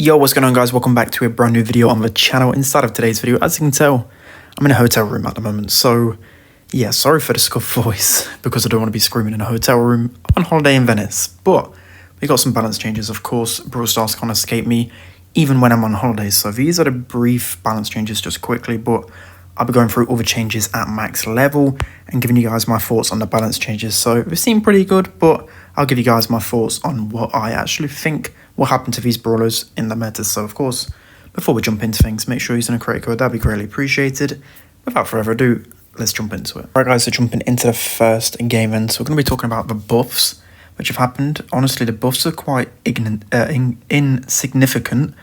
Yo, what's going on guys? Welcome back to a brand new video on the channel. Inside of today's video, as you can tell, I'm in a hotel room at the moment. So yeah, sorry for the scuffed voice because I don't want to be screaming in a hotel room on holiday in Venice. But we got some balance changes. Of course, Brawl Stars can't escape me even when I'm on holiday. So these are the brief balance changes just quickly, but I'll be going through all the changes at max level and giving you guys my thoughts on the balance changes. So they seem pretty good, but I'll give you guys my thoughts on what I actually think will happen to these brawlers in the meta. So of course, before we jump into things, make sure you're using a creator code. That'd be greatly appreciated. Without further ado, let's jump into it. Alright guys, so jumping into the first game then. So we're going to be talking about the buffs which have happened. Honestly, the buffs are quite insignificant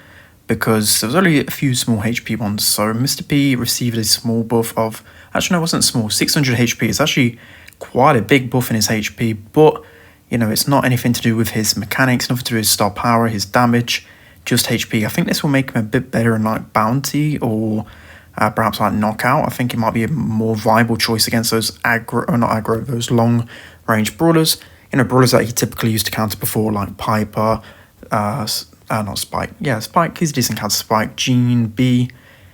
because there was only a few small HP ones. So MR.P received a small buff of, actually no, it wasn't small, 600 HP. It's actually quite a big buff in his HP, but you know, it's not anything to do with his mechanics, nothing to do with his star power, his damage, just HP. I think this will make him a bit better in like bounty or perhaps like knockout. I think it might be a more viable choice against those those long range brawlers. You know, brawlers that he typically used to counter before, like Piper, not Spike. Yeah, Spike, he's a decent counter Spike, Jean, B,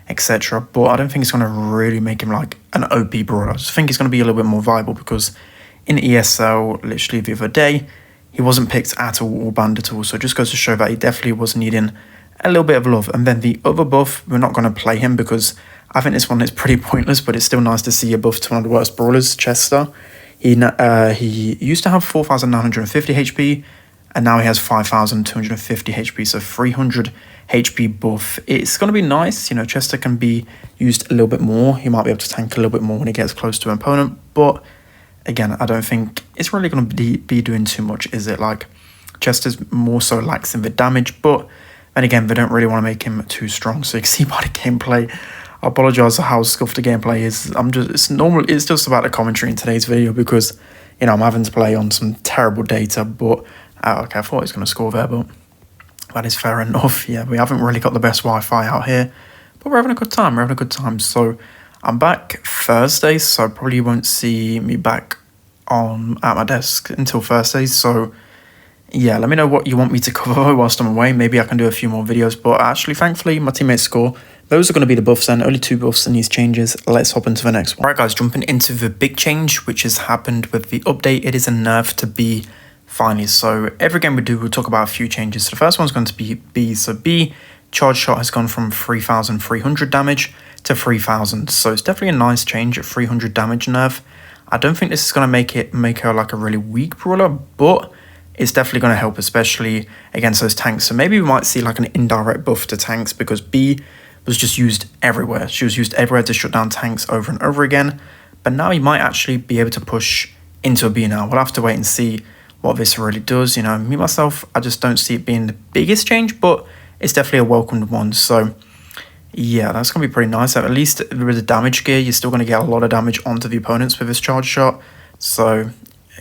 etc. But I don't think it's going to really make him like an OP brawler. I just think he's going to be a little bit more viable because in ESL, literally the other day, he wasn't picked at all or banned at all. So it just goes to show that he definitely was needing a little bit of love. And then the other buff, we're not going to play him because I think this one is pretty pointless, but it's still nice to see a buff to one of the worst brawlers, Chester. He used to have 4,950 HP, and now he has 5,250 HP, so 300 HP buff. It's going to be nice. You know, Chester can be used a little bit more. He might be able to tank a little bit more when he gets close to an opponent, but again, I don't think it's really going to be doing too much, is it? Like, Chester's more so lacks in the damage, but then again, they don't really want to make him too strong. So you can see by the gameplay, I apologize for how scuffed the gameplay is. It's just about the commentary in today's video because, you know, I'm having to play on some terrible data, but okay, I thought he was going to score there, but that is fair enough. Yeah, we haven't really got the best Wi-Fi out here, but we're having a good time. So I'm back Thursday, so probably won't see me back at my desk until Thursday. So yeah, let me know what you want me to cover whilst I'm away. Maybe I can do a few more videos, but actually, thankfully, my teammates score. Those are going to be the buffs then, only 2 buffs in these changes. Let's hop into the next one. Alright guys, jumping into the big change, which has happened with the update. It is a nerf to B finally. So every game we do, we'll talk about a few changes. So the first one's going to be B. So B, charge shot has gone from 3,300 damage to 3,000. So it's definitely a nice change at 300 damage nerf. I don't think this is going to make her like a really weak brawler, but it's definitely going to help, especially against those tanks. So maybe we might see like an indirect buff to tanks because B was just used everywhere. She was used everywhere to shut down tanks over and over again. But now you might actually be able to push into a B now. We'll have to wait and see what this really does. You know, me, myself, I just don't see it being the biggest change, but it's definitely a welcomed one. So yeah, that's going to be pretty nice. At least with the damage gear, you're still going to get a lot of damage onto the opponents with this charge shot. So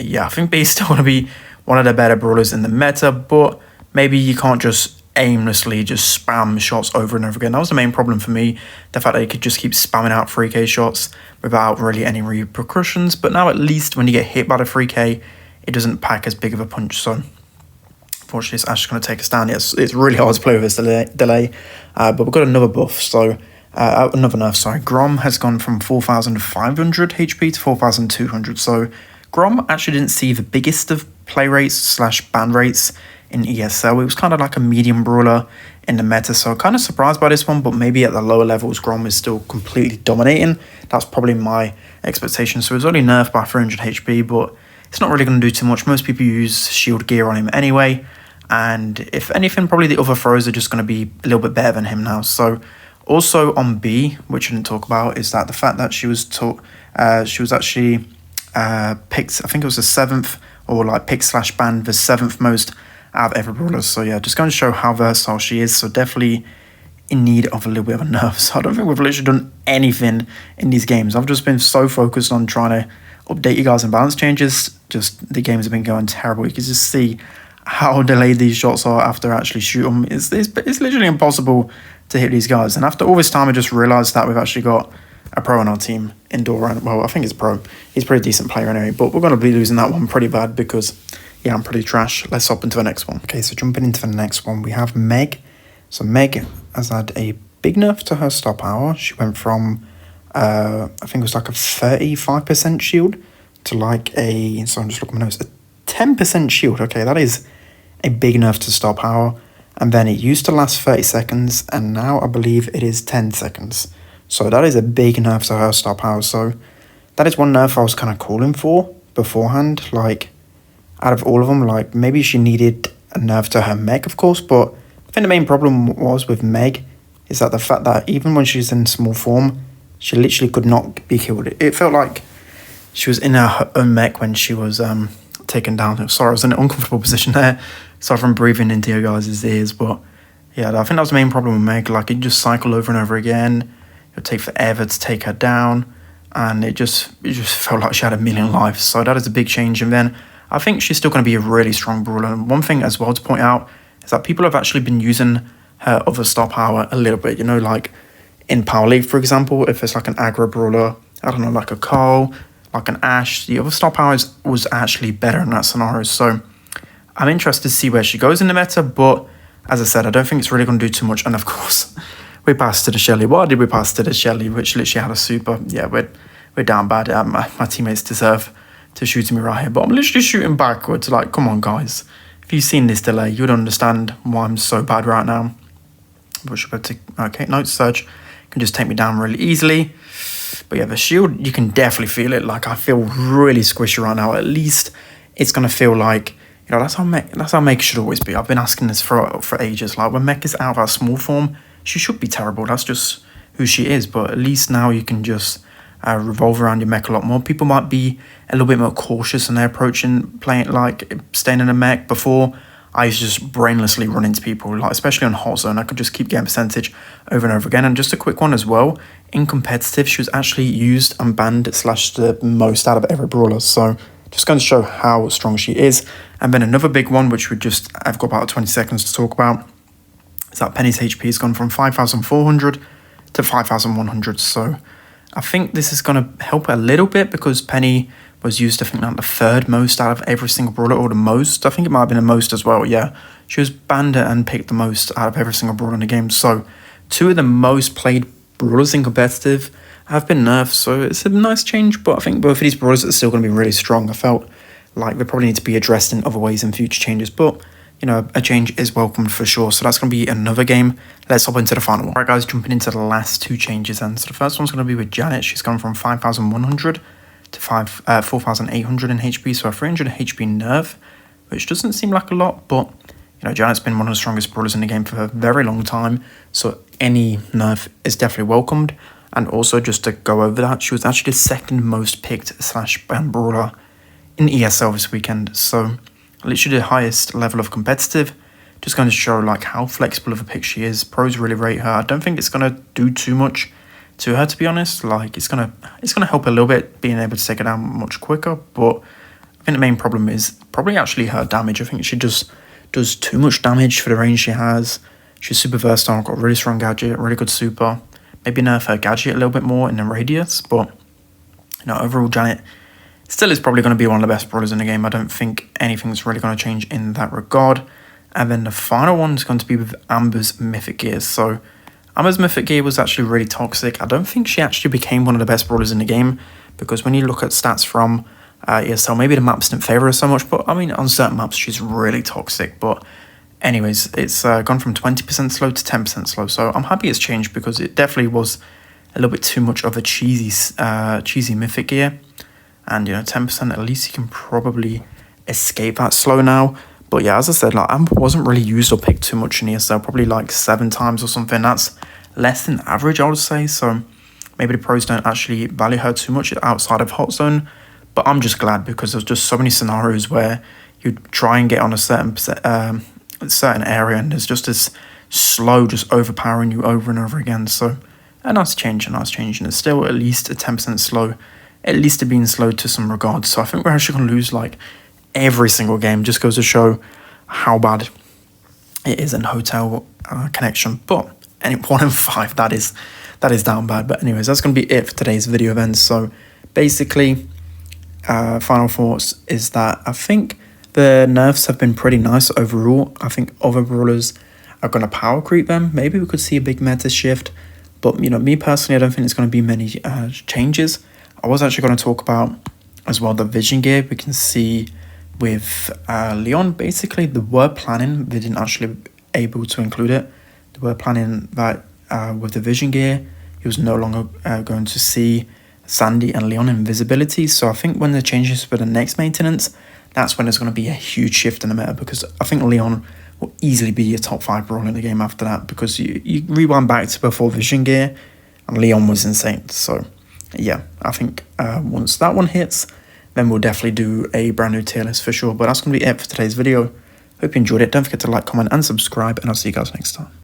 yeah, I think B is still going to be one of the better brawlers in the meta, but maybe you can't just aimlessly just spam shots over and over again. That was the main problem for me, the fact that you could just keep spamming out 3k shots without really any repercussions. But now at least when you get hit by the 3k, it doesn't pack as big of a punch. So unfortunately, it's actually going to take us down. It's really hard to play with this delay. But we've got another buff. So another nerf, sorry. Grom has gone from 4,500 HP to 4,200. So Grom actually didn't see the biggest of play rates / ban rates in ESL. It was kind of like a medium brawler in the meta. So kind of surprised by this one, but maybe at the lower levels, Grom is still completely dominating. That's probably my expectation. So it was only nerfed by 300 HP, but it's not really going to do too much. Most people use shield gear on him anyway. And if anything, probably the other throws are just going to be a little bit better than him now. So also on B, which I didn't talk about, is that the fact that she was actually picked, I think it was the 7th, or like pick / banned the 7th most out of every brawler. So yeah, just going to show how versatile she is. So definitely in need of a little bit of a nerf. So I don't think we've literally done anything in these games. I've just been so focused on trying to update you guys on balance changes. Just the games have been going terrible. You can just see how delayed these shots are after I actually shoot them. It's literally impossible to hit these guys. And after all this time, I just realized that we've actually got a pro on our team, Indoor. Well, I think he's a pro. He's a pretty decent player anyway, but we're going to be losing that one pretty bad because, yeah, I'm pretty trash. Let's hop into the next one. Okay, so jumping into the next one, we have Meg So Meg has had a big nerf to her star power. She went from, I think it was like a 35% shield to like a, so I'm just looking at my notes, a 10% shield. Okay, that is a big nerf to star power. And then it used to last 30 seconds, and now I believe it is 10 seconds. So that is a big nerf to her star power. So that is one nerf I was kind of calling for beforehand. Like, out of all of them, like, maybe she needed a nerf to her Meg, of course, but I think the main problem was with Meg is that the fact that even when she's in small form, she literally could not be killed. It felt like she was in her own mech when she was taken down. Sorry, I was in an uncomfortable position there. Sorry from breathing into your guys' ears, but yeah, I think that was the main problem with Meg. Like, it just cycled over and over again. It would take forever to take her down, and it just felt like she had a million lives. So that is a big change. And then I think she's still going to be a really strong brawler. And one thing as well to point out is that people have actually been using her other star power a little bit. You know, like in Power League, for example, if it's like an aggro brawler, I don't know, like a Cole, like an Ash, the other star power was actually better in that scenario. So I'm interested to see where she goes in the meta, but as I said, I don't think it's really going to do too much. And of course, we passed to the Shelly. Why did we pass to the Shelly, which literally had a super? Yeah, we're down bad. My teammates deserve to shoot me right here, but I'm literally shooting backwards. Like, come on, guys. If you've seen this delay, you'd understand why I'm so bad right now. But should be okay, no, Surge can just take me down really easily. But yeah, the shield, you can definitely feel it. Like, I feel really squishy right now. At least it's going to feel like, you know, that's how Meg should always be. I've been asking this for ages. Like, when Meg is out of her small form, she should be terrible. That's just who she is. But at least now you can just revolve around your mech a lot more. People might be a little bit more cautious in their approach and playing, like, staying in a mech. Before, I used to just brainlessly run into people, like, especially on hot zone. I could just keep getting percentage over and over again. And just a quick one as well, in competitive, she was actually used and banned slash the most out of every brawler. So just going to show how strong she is. And then another big one, which I've got about 20 seconds to talk about, is that Penny's HP has gone from 5,400 to 5,100. So I think this is going to help a little bit because Penny was used, I think, like the third most out of every single brawler, or the most. I think it might have been the most as well, yeah. She was banned and picked the most out of every single brawler in the game. So two of the most played brawlers in competitive have been nerfed, so it's a nice change, but I think both of these brawlers are still going to be really strong. I felt like they probably need to be addressed in other ways in future changes, but, you know, a change is welcomed for sure. So that's going to be another game. Let's hop into the final one. All right, guys, jumping into the last two changes. And so the first one's going to be with Janet. She's gone from 5,100 to 4,800 in HP, so a 300 HP nerf, which doesn't seem like a lot, but, you know, Janet's been one of the strongest brawlers in the game for a very long time, so any nerf is definitely welcomed. And also, just to go over that, she was actually the second most picked slash banned brawler in ESL this weekend, so literally the highest level of competitive. Just going to show like how flexible of a pick she is. Pros really rate her. I don't think it's going to do too much to her, to be honest. Like, it's gonna help a little bit being able to take her down much quicker, but I think the main problem is probably actually her damage. I think she just does too much damage for the range she has. She's super versatile, got a really strong gadget, really good super. Maybe nerf her gadget a little bit more in the radius, but, you know, overall Janet still is probably going to be one of the best brawlers in the game. I don't think anything's really going to change in that regard. And then the final one is going to be with Amber's Mythic Gear. So Amber's Mythic Gear was actually really toxic. I don't think she actually became one of the best brawlers in the game, because when you look at stats from ESL, maybe the maps didn't favour her so much, but I mean, on certain maps she's really toxic. But anyways, it's gone from 20% slow to 10% slow, so I'm happy it's changed, because it definitely was a little bit too much of a cheesy Mythic Gear. And, you know, 10%, at least you can probably escape that slow now. But yeah, as I said, like, Amber wasn't really used or picked too much in ESL, probably like 7 times or something. That's less than average, I would say. So maybe the pros don't actually value her too much outside of hot zone. But I'm just glad, because there's just so many scenarios where you try and get on a certain area, and there's just this slow just overpowering you over and over again. So a nice change, and it's still at least a 10% slow, at least to being slow to some regards. So I think we're actually going to lose like every single game. Just goes to show how bad it is in hotel connection. But 1 in 5, that is down bad. But anyways, that's going to be it for today's video then. So basically, final thoughts is that I think the nerfs have been pretty nice overall. I think other brawlers are going to power creep them. Maybe we could see a big meta shift. But, you know, me personally, I don't think there's going to be many changes. I was actually going to talk about as well the vision gear. We can see with Leon, basically, they were planning, they didn't actually able to include it. They were planning that with the vision gear, he was no longer going to see Sandy and Leon invisibility. So I think when the changes for the next maintenance, that's when there's going to be a huge shift in the meta, because I think Leon will easily be your top 5 brawler in the game after that, because you rewind back to before vision gear and Leon was insane. So yeah, I think once that one hits, then we'll definitely do a brand new tier list for sure. But that's going to be it for today's video. Hope you enjoyed it. Don't forget to like, comment and subscribe, and I'll see you guys next time.